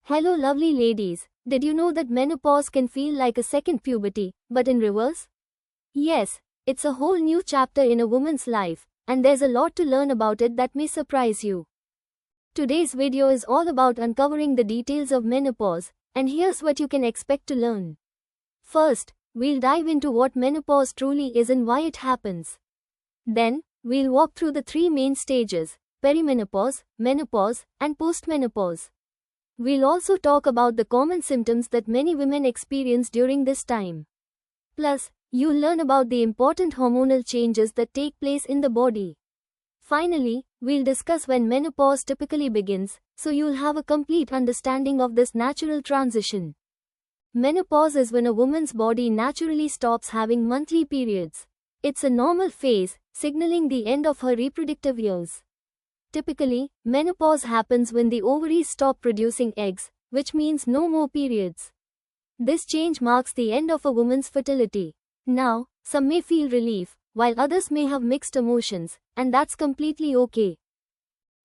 Hello lovely ladies, did you know that menopause can feel like a second puberty, but in reverse? Yes, it's a whole new chapter in a woman's life, and there's a lot to learn about it that may surprise you. Today's video is all about uncovering the details of menopause, and here's what you can expect to learn. First, we'll dive into what menopause truly is and why it happens. Then, we'll walk through the three main stages: perimenopause, menopause, and postmenopause. We'll also talk about the common symptoms that many women experience during this time. Plus, you'll learn about the important hormonal changes that take place in the body. Finally, we'll discuss when menopause typically begins, so you'll have a complete understanding of this natural transition. Menopause is when a woman's body naturally stops having monthly periods. It's a normal phase, signaling the end of her reproductive years. Typically, menopause happens when the ovaries stop producing eggs, which means no more periods. This change marks the end of a woman's fertility. Now, some may feel relief, while others may have mixed emotions, and that's completely okay.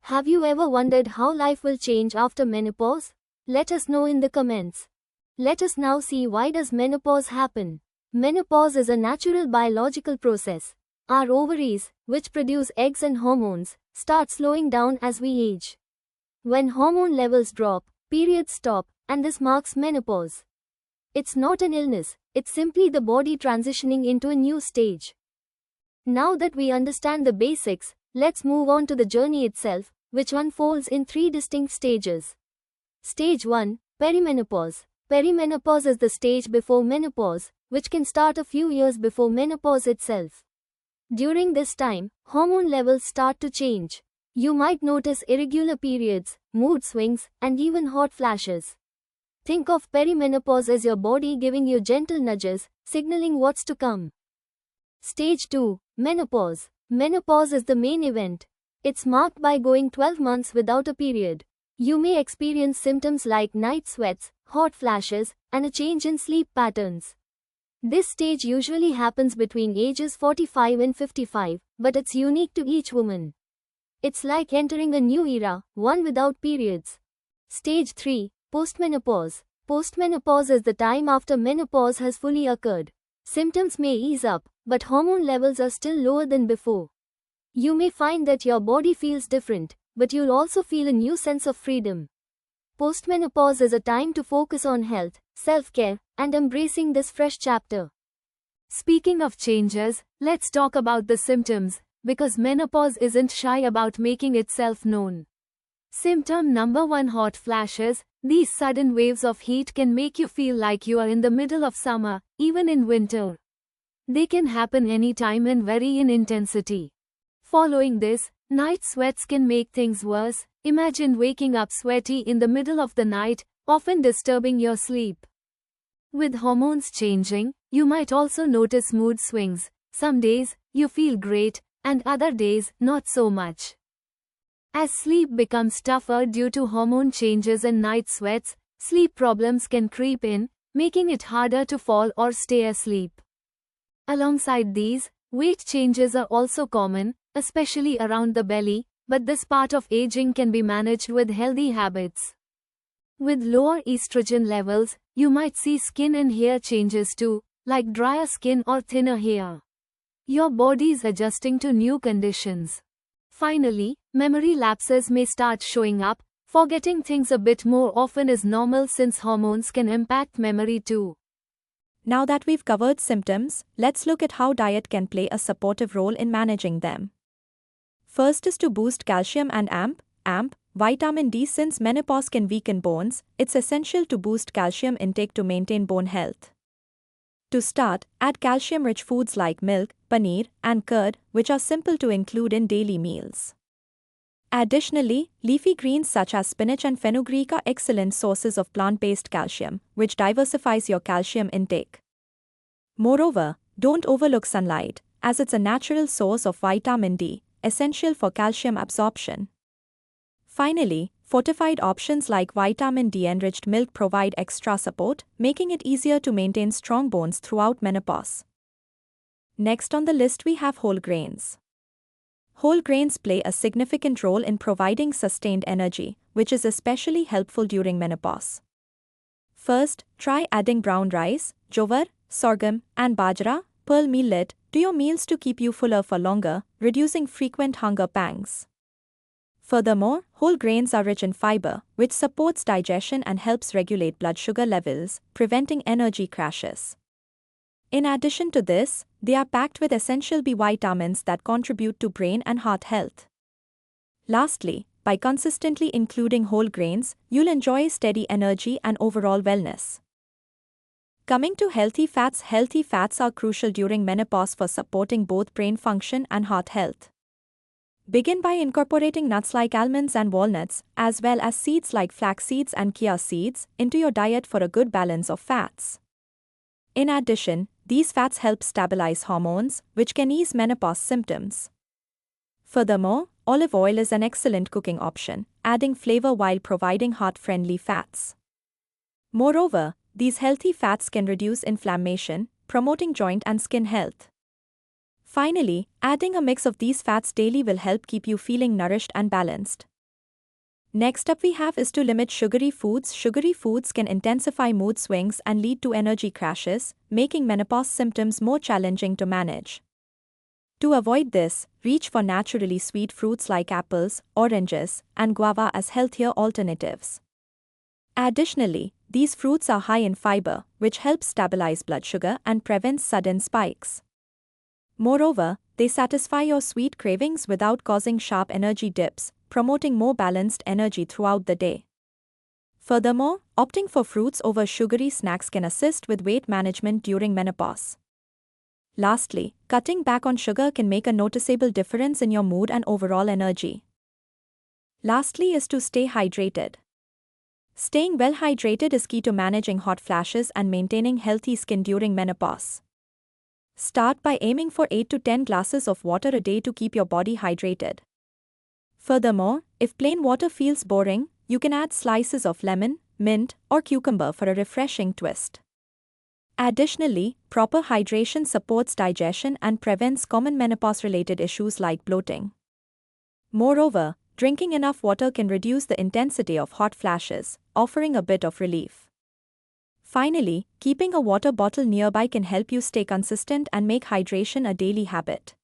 Have you ever wondered how life will change after menopause? Let us know in the comments. Let us now see, why does menopause happen? Menopause is a natural biological process. Our ovaries, which produce eggs and hormones, start slowing down as we age. When hormone levels drop, periods stop, and this marks menopause. It's not an illness, it's simply the body transitioning into a new stage. Now that we understand the basics, let's move on to the journey itself, which unfolds in three distinct stages. Stage 1, perimenopause. Perimenopause is the stage before menopause, which can start a few years before menopause itself. During this time, hormone levels start to change. You might notice irregular periods, mood swings, and even hot flashes. Think of perimenopause as your body giving you gentle nudges, signaling what's to come. Stage 2, menopause. Menopause is the main event. It's marked by going 12 months without a period. You may experience symptoms like night sweats, hot flashes, and a change in sleep patterns. This stage usually happens between ages 45 and 55, but it's unique to each woman. It's like entering a new era, one without periods. Stage 3, postmenopause. Postmenopause is the time after menopause has fully occurred. Symptoms may ease up, but hormone levels are still lower than before. You may find that your body feels different, but you'll also feel a new sense of freedom. Postmenopause is a time to focus on health, self-care, and embracing this fresh chapter. Speaking of changes, let's talk about the symptoms, because menopause isn't shy about making itself known. Symptom number 1: hot flashes. These sudden waves of heat can make you feel like you are in the middle of summer, even in winter. They can happen anytime and vary in intensity. Following this, night sweats can make things worse. Imagine waking up sweaty in the middle of the night, often disturbing your sleep. With hormones changing, you might also notice mood swings. Some days, you feel great, and other days, not so much. As sleep becomes tougher due to hormone changes and night sweats, sleep problems can creep in, making it harder to fall or stay asleep. Alongside these, weight changes are also common, especially around the belly, but this part of aging can be managed with healthy habits. With lower estrogen levels, you might see skin and hair changes too, like drier skin or thinner hair. Your body's adjusting to new conditions. Finally, memory lapses may start showing up. Forgetting things a bit more often is normal, since hormones can impact memory too. Now that we've covered symptoms, let's look at how diet can play a supportive role in managing them. First is to boost calcium and AMP, vitamin D. Since menopause can weaken bones, it's essential to boost calcium intake to maintain bone health. To start, add calcium-rich foods like milk, paneer, and curd, which are simple to include in daily meals. Additionally, leafy greens such as spinach and fenugreek are excellent sources of plant-based calcium, which diversifies your calcium intake. Moreover, don't overlook sunlight, as it's a natural source of vitamin D, essential for calcium absorption. Finally, fortified options like vitamin D-enriched milk provide extra support, making it easier to maintain strong bones throughout menopause. Next on the list we have whole grains. Whole grains play a significant role in providing sustained energy, which is especially helpful during menopause. First, try adding brown rice, jowar, sorghum, and bajra, pearl millet, to your meals to keep you fuller for longer, reducing frequent hunger pangs. Furthermore, whole grains are rich in fiber, which supports digestion and helps regulate blood sugar levels, preventing energy crashes. In addition to this, they are packed with essential B vitamins that contribute to brain and heart health. Lastly, by consistently including whole grains, you'll enjoy steady energy and overall wellness. Coming to healthy fats are crucial during menopause for supporting both brain function and heart health. Begin by incorporating nuts like almonds and walnuts, as well as seeds like flax seeds and chia seeds, into your diet for a good balance of fats. In addition, these fats help stabilize hormones, which can ease menopause symptoms. Furthermore, olive oil is an excellent cooking option, adding flavor while providing heart-friendly fats. Moreover, these healthy fats can reduce inflammation, promoting joint and skin health. Finally, adding a mix of these fats daily will help keep you feeling nourished and balanced. Next up we have is to limit sugary foods. Sugary foods can intensify mood swings and lead to energy crashes, making menopause symptoms more challenging to manage. To avoid this, reach for naturally sweet fruits like apples, oranges, and guava as healthier alternatives. Additionally, these fruits are high in fiber, which helps stabilize blood sugar and prevents sudden spikes. Moreover, they satisfy your sweet cravings without causing sharp energy dips, promoting more balanced energy throughout the day. Furthermore, opting for fruits over sugary snacks can assist with weight management during menopause. Lastly, cutting back on sugar can make a noticeable difference in your mood and overall energy. Lastly is to stay hydrated. Staying well hydrated is key to managing hot flashes and maintaining healthy skin during menopause. Start by aiming for 8 to 10 glasses of water a day to keep your body hydrated. Furthermore, if plain water feels boring, you can add slices of lemon, mint, or cucumber for a refreshing twist. Additionally, proper hydration supports digestion and prevents common menopause-related issues like bloating. Moreover, drinking enough water can reduce the intensity of hot flashes, offering a bit of relief. Finally, keeping a water bottle nearby can help you stay consistent and make hydration a daily habit.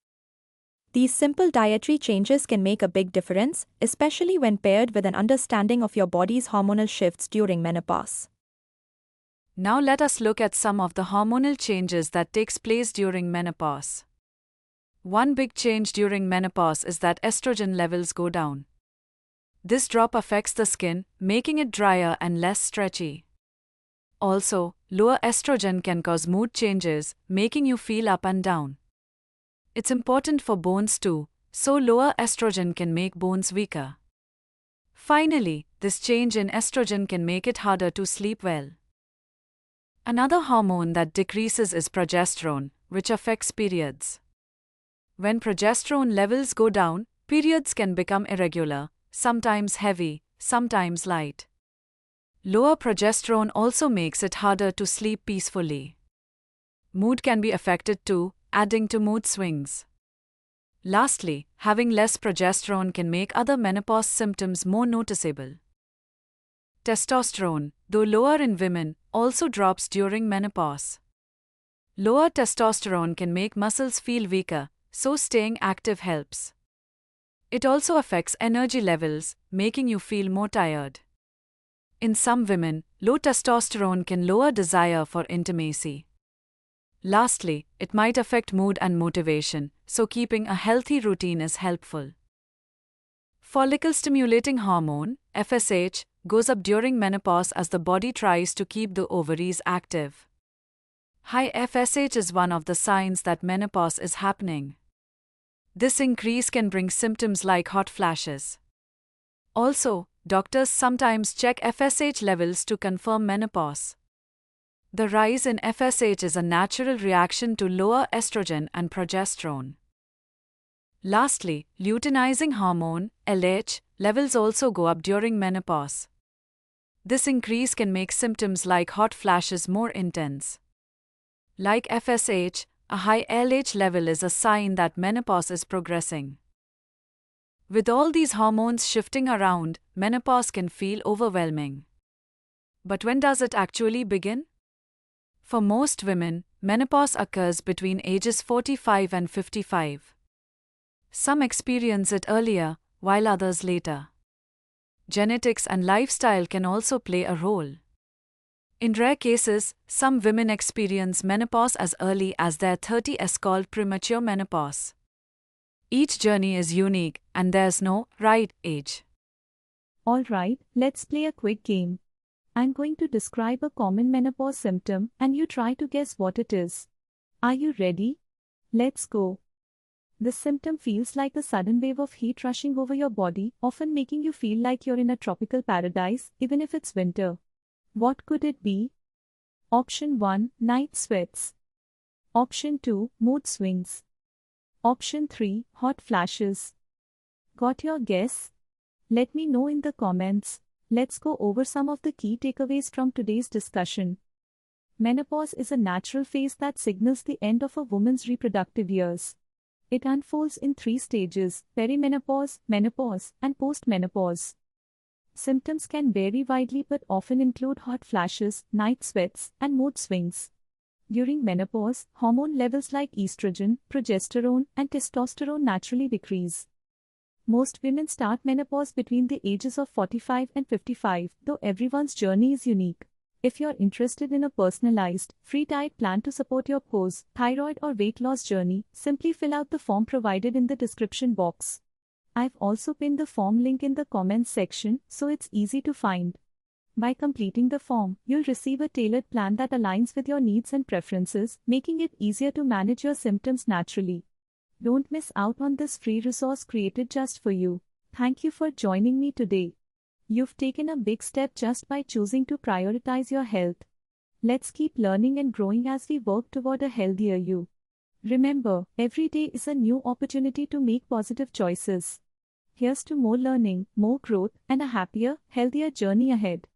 These simple dietary changes can make a big difference, especially when paired with an understanding of your body's hormonal shifts during menopause. Now let us look at some of the hormonal changes that takes place during menopause. One big change during menopause is that estrogen levels go down. This drop affects the skin, making it drier and less stretchy. Also, lower estrogen can cause mood changes, making you feel up and down. It's important for bones too, so lower estrogen can make bones weaker. Finally, this change in estrogen can make it harder to sleep well. Another hormone that decreases is progesterone, which affects periods. When progesterone levels go down, periods can become irregular, sometimes heavy, sometimes light. Lower progesterone also makes it harder to sleep peacefully. Mood can be affected too, adding to mood swings. Lastly, having less progesterone can make other menopause symptoms more noticeable. Testosterone, though lower in women, also drops during menopause. Lower testosterone can make muscles feel weaker, so staying active helps. It also affects energy levels, making you feel more tired. In some women, low testosterone can lower desire for intimacy. Lastly, it might affect mood and motivation, so keeping a healthy routine is helpful. Follicle-stimulating hormone, FSH, goes up during menopause as the body tries to keep the ovaries active. High FSH is one of the signs that menopause is happening. This increase can bring symptoms like hot flashes. Also, doctors sometimes check FSH levels to confirm menopause. The rise in FSH is a natural reaction to lower estrogen and progesterone. Lastly, luteinizing hormone, LH, levels also go up during menopause. This increase can make symptoms like hot flashes more intense. Like FSH, a high LH level is a sign that menopause is progressing. With all these hormones shifting around, menopause can feel overwhelming. But when does it actually begin? For most women, menopause occurs between ages 45 and 55. Some experience it earlier, while others later. Genetics and lifestyle can also play a role. In rare cases, some women experience menopause as early as their 30s, called premature menopause. Each journey is unique, and there's no right age. Alright, let's play a quick game. I'm going to describe a common menopause symptom and you try to guess what it is. Are you ready? Let's go. This symptom feels like a sudden wave of heat rushing over your body, often making you feel like you're in a tropical paradise, even if it's winter. What could it be? Option 1, night sweats. Option 2, mood swings. Option 3, hot flashes. Got your guess? Let me know in the comments. Let's go over some of the key takeaways from today's discussion. Menopause is a natural phase that signals the end of a woman's reproductive years. It unfolds in 3 stages: perimenopause, menopause, and postmenopause. Symptoms can vary widely but often include hot flashes, night sweats, and mood swings. During menopause, hormone levels like estrogen, progesterone, and testosterone naturally decrease. Most women start menopause between the ages of 45 and 55, though everyone's journey is unique. If you're interested in a personalized, free diet plan to support your pose, thyroid, or weight loss journey, simply fill out the form provided in the description box. I've also pinned the form link in the comments section, so it's easy to find. By completing the form, you'll receive a tailored plan that aligns with your needs and preferences, making it easier to manage your symptoms naturally. Don't miss out on this free resource created just for you. Thank you for joining me today. You've taken a big step just by choosing to prioritize your health. Let's keep learning and growing as we work toward a healthier you. Remember, every day is a new opportunity to make positive choices. Here's to more learning, more growth, and a happier, healthier journey ahead.